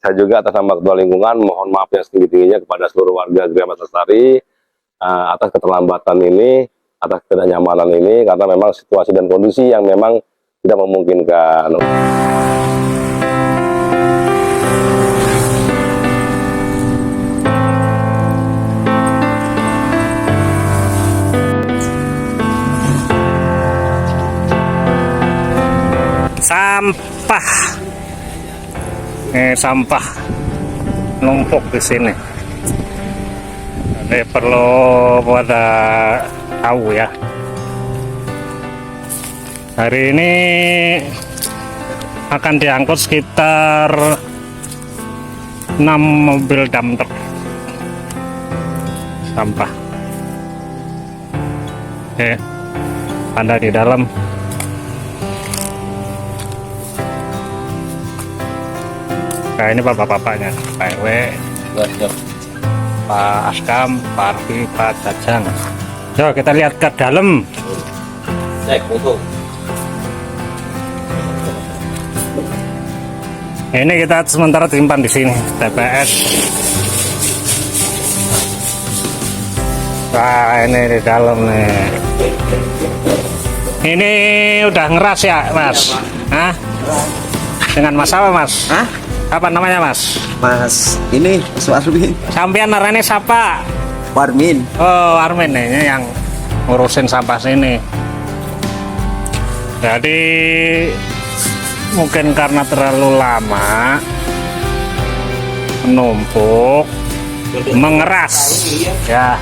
saya juga atas nama Ketua Lingkungan mohon maaf yang setinggi-tingginya kepada seluruh warga Gria Lestari atas keterlambatan ini, atas ketidaknyamanan ini, karena memang situasi dan kondisi yang memang tidak memungkinkan. Sampah, sampah numpuk di sini. Ini perlu pada tahu ya. Hari ini akan diangkut sekitar 6 mobil dump truck sampah. Ada di dalam. Nah, ini bapak-bapaknya, Pak RW, Pak Askam, Pak Arfi, Pak Jajang. Yuk kita lihat ke dalam. Cek foto. Ini kita sementara simpan di sini, TPS. Wah, ini di dalam nih. Ini udah ngeras ya, Mas? Hah? Dengan Mas apa, Mas? Hah? Apa namanya, Mas? Mas, ini Mas Armin. Sampean narane siapa? Warmin. Oh, Armin ini yang ngurusin sampah sini. Jadi mungkin karena terlalu lama menumpuk, mengeras ya.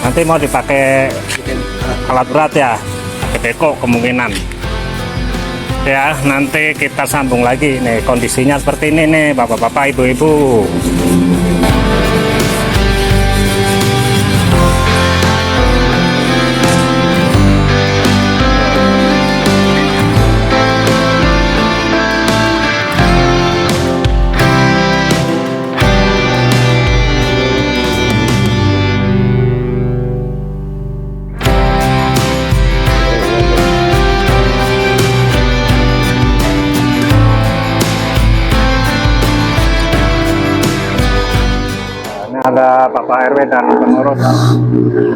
Nanti mau dipakai alat berat ya, bedeko kemungkinan. Ya, nanti kita sambung lagi nih, kondisinya seperti ini nih bapak-bapak, ibu-ibu. Ada Bapak RW dan pengurus.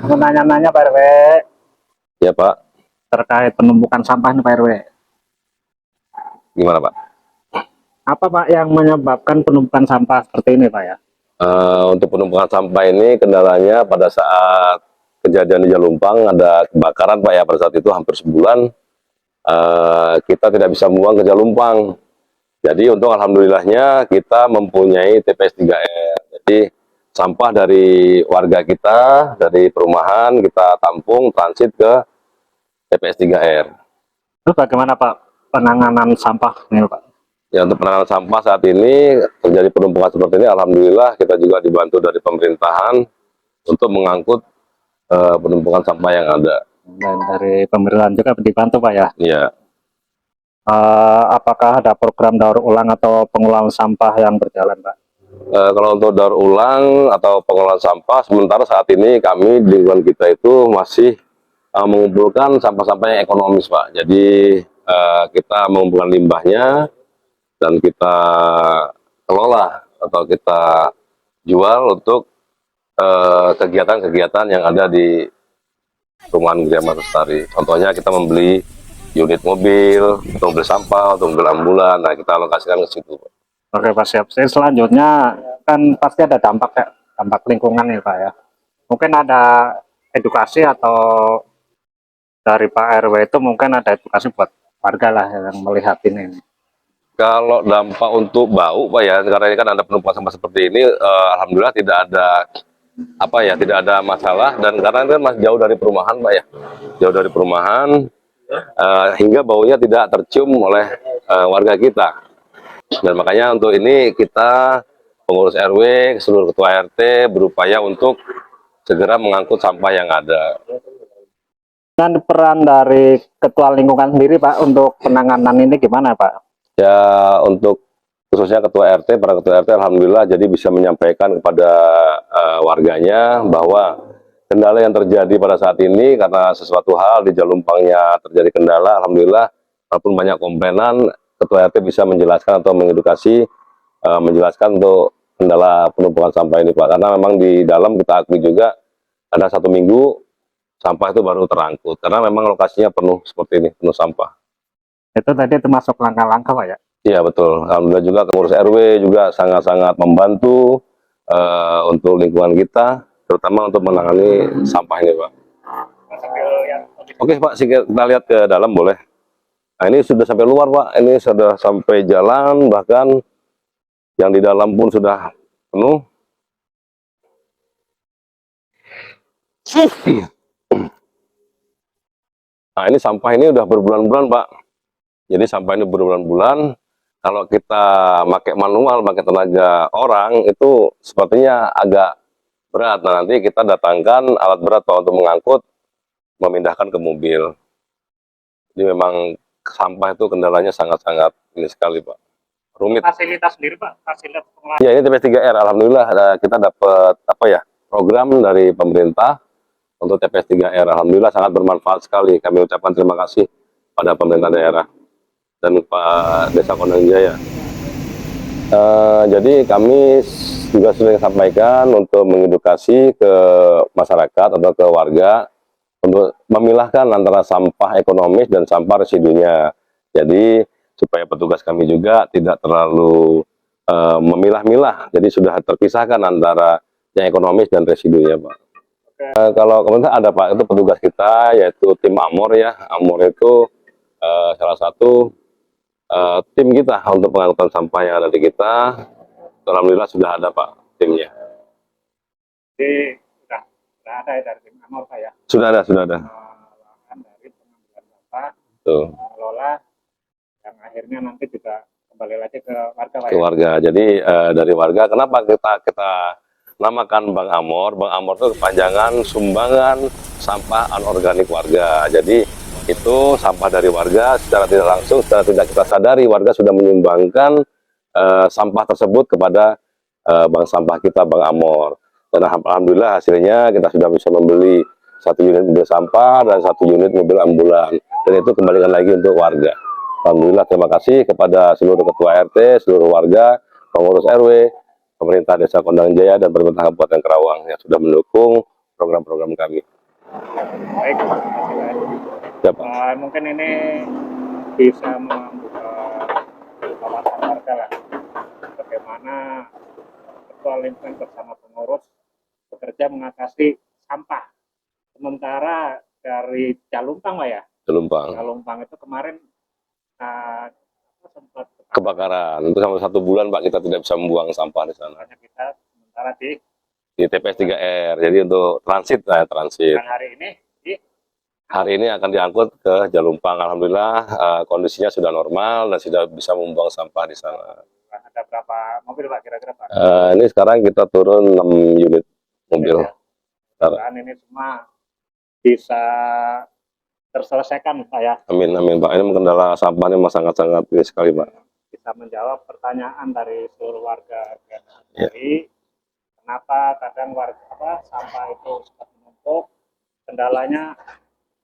Aku nanya-nanya Pak RW. Ya Pak. Terkait penumpukan sampah nih Pak RW. Gimana Pak? Apa Pak yang menyebabkan penumpukan sampah seperti ini Pak ya? Untuk penumpukan sampah ini kendalanya pada saat kejadian di Jalumpang ada kebakaran Pak ya, pada saat itu hampir sebulan kita tidak bisa membuang ke Jalumpang. Jadi untuk alhamdulillahnya kita mempunyai TPS 3R. Jadi sampah dari warga kita, dari perumahan kita tampung transit ke TPS 3R. Terus bagaimana Pak penanganan sampah nih Pak? Ya, untuk penanganan sampah saat ini terjadi penumpukan seperti ini, alhamdulillah kita juga dibantu dari pemerintahan untuk mengangkut penumpukan sampah yang ada. Dan dari pemerintahan juga dibantu Pak ya? Iya. Apakah ada program daur ulang atau pengolahan sampah yang berjalan Pak? Kalau untuk daur ulang atau pengolahan sampah, sementara saat ini kami di lingkungan kita itu masih mengumpulkan sampah-sampah yang ekonomis Pak. Jadi kita mengumpulkan limbahnya dan kita kelola atau kita jual untuk kegiatan-kegiatan yang ada di perumahan Gria Lestari. Contohnya kita membeli unit mobil, untuk mobil sampah, untuk mobil ambulan. Nah, kita alokasikan ke situ Pak. Oke Pak, siap. Selanjutnya kan pasti ada dampak ya, dampak lingkungan ya Pak ya. Mungkin ada edukasi atau dari Pak RW itu mungkin ada edukasi buat warga lah yang melihat ini. Kalau dampak untuk bau Pak ya, karena ini kan ada penumpukan sampah seperti ini, alhamdulillah tidak ada tidak ada masalah, dan karena ini kan masih jauh dari perumahan Pak ya, jauh dari perumahan hingga baunya tidak tercium oleh warga kita. Dan makanya untuk ini kita pengurus RW, seluruh ketua RT berupaya untuk segera mengangkut sampah yang ada. Dan peran dari ketua lingkungan sendiri Pak untuk penanganan ini gimana Pak? Ya, untuk khususnya ketua RT, para ketua RT alhamdulillah jadi bisa menyampaikan kepada warganya bahwa kendala yang terjadi pada saat ini karena sesuatu hal di Jalumpangnya terjadi kendala, alhamdulillah walaupun banyak komplainan, ketua RT bisa menjelaskan atau mengedukasi menjelaskan untuk kendala penumpukan sampah ini Pak, karena memang di dalam kita akui juga ada 1 minggu sampah itu baru terangkut, karena memang lokasinya penuh seperti ini, penuh sampah. Itu tadi termasuk langkah-langkah Pak ya? Iya betul, alhamdulillah juga pengurus RW juga sangat-sangat membantu untuk lingkungan kita, terutama untuk menangani sampah ini Pak. Sambil lihat. Oke Pak, kita lihat ke dalam boleh. Nah ini sudah sampai luar Pak, ini sudah sampai jalan, bahkan yang di dalam pun sudah penuh. Nah ini sampah ini udah berbulan-bulan Pak. Jadi sampah ini berbulan-bulan. Kalau kita pakai manual, pakai tenaga orang, itu sepertinya agak berat. Nah nanti kita datangkan alat berat Pak untuk mengangkut, memindahkan ke mobil. Jadi memang sampah itu kendalanya sangat-sangat ini sekali Pak. Rumit. Fasilitas sendiri Pak, fasilitas pengolahan. Ya ini TPS 3R, alhamdulillah kita dapat apa ya, program dari pemerintah untuk TPS 3R. Alhamdulillah sangat bermanfaat sekali. Kami ucapkan terima kasih pada pemerintah daerah dan Pak Desa Kondang Jaya. Jadi kami juga sering sampaikan untuk mengedukasi ke masyarakat atau ke warga untuk memilahkan antara sampah ekonomis dan sampah residunya. Jadi supaya petugas kami juga tidak terlalu memilah-milah, jadi sudah terpisahkan antara yang ekonomis dan residunya Pak. Kalau komentar ada Pak, itu petugas kita yaitu tim Amor ya. Amor itu salah satu tim kita untuk pengangkutan sampah yang ada di kita. Alhamdulillah sudah ada Pak timnya. Jadi sudah ada ya dari tim Amor Pak ya? Sudah ada. Dari pengambilan sampah, Tuh. mengelola, yang akhirnya nanti juga kembali lagi ke warga Pak Ke ya? warga. Jadi dari warga, kenapa kita namakan Bank Amor? Bank Amor itu kepanjangan sumbangan sampah anorganik warga. Jadi itu sampah dari warga secara tidak langsung, secara tidak kita sadari warga sudah menyumbangkan sampah tersebut kepada bank sampah kita Bank Amor. Dan alhamdulillah hasilnya kita sudah bisa membeli 1 unit mobil sampah dan 1 unit mobil ambulan. Dan itu kembalikan lagi untuk warga. Alhamdulillah terima kasih kepada seluruh ketua RT, seluruh warga, pengurus RW, pemerintah Desa Kondang Jaya dan pemerintah Kabupaten Karawang yang sudah mendukung program-program kami. Baik, terima kasih Pak. Ya, Pak. Mungkin ini bisa membuka wawasan warga lah, bagaimana ketua lingkungan bersama pengurus bekerja mengatasi sampah. Sementara dari Jalumpang Pak ya? Jalumpang. Jalumpang itu kemarin sempat Kebakaran. Itu sampai 1 bulan Pak kita tidak bisa membuang sampah di sana. hanya kita sementara di TPS 3R. Jadi untuk transit, transit. dan hari ini di Hari ini akan diangkut ke Jalumpang. Alhamdulillah kondisinya sudah normal dan sudah bisa membuang sampah di sana. ada berapa mobil Pak kira-kira Pak? Ini sekarang kita turun 6 unit mobil. Dan ini semua bisa terselesaikan Pak ya, Amin, amin Pak. Ini kendala sampah ini sangat-sangat ini sekali Pak. bisa menjawab pertanyaan dari seluruh warga. Ya. Jadi kenapa kadang warga sampah itu cepat menumpuk, kendalanya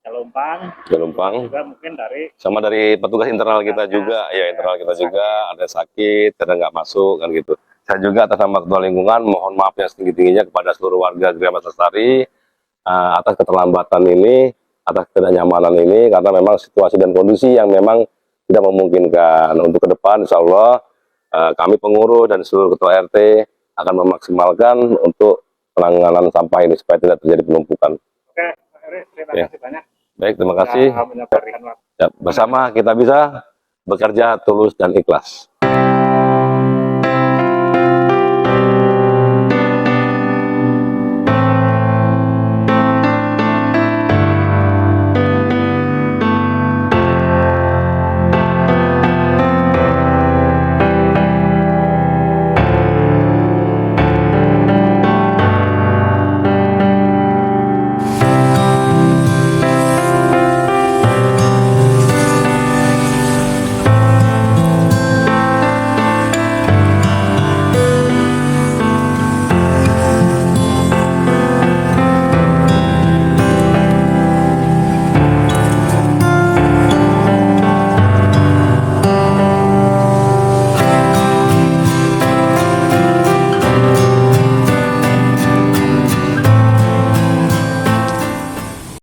Jalumpang. juga mungkin dari Sama dari petugas internal kita juga, ya internal kita juga ada sakit, kadang nggak masuk kan gitu. Saya juga atas nama ketua lingkungan mohon maaf yang setinggi-tingginya kepada seluruh warga Gria Mas Lestari atas keterlambatan ini, atas ketidaknyamanan ini, karena memang situasi dan kondisi yang memang tidak memungkinkan. Untuk ke depan insya Allah kami pengurus dan seluruh ketua RT akan memaksimalkan untuk penanganan sampah ini supaya tidak terjadi penumpukan. Oke, Pak Heri, terima Ya. kasih banyak. Baik, terima kasih. Sudah menyempatkan waktu. Ya, bersama kita bisa bekerja tulus dan ikhlas.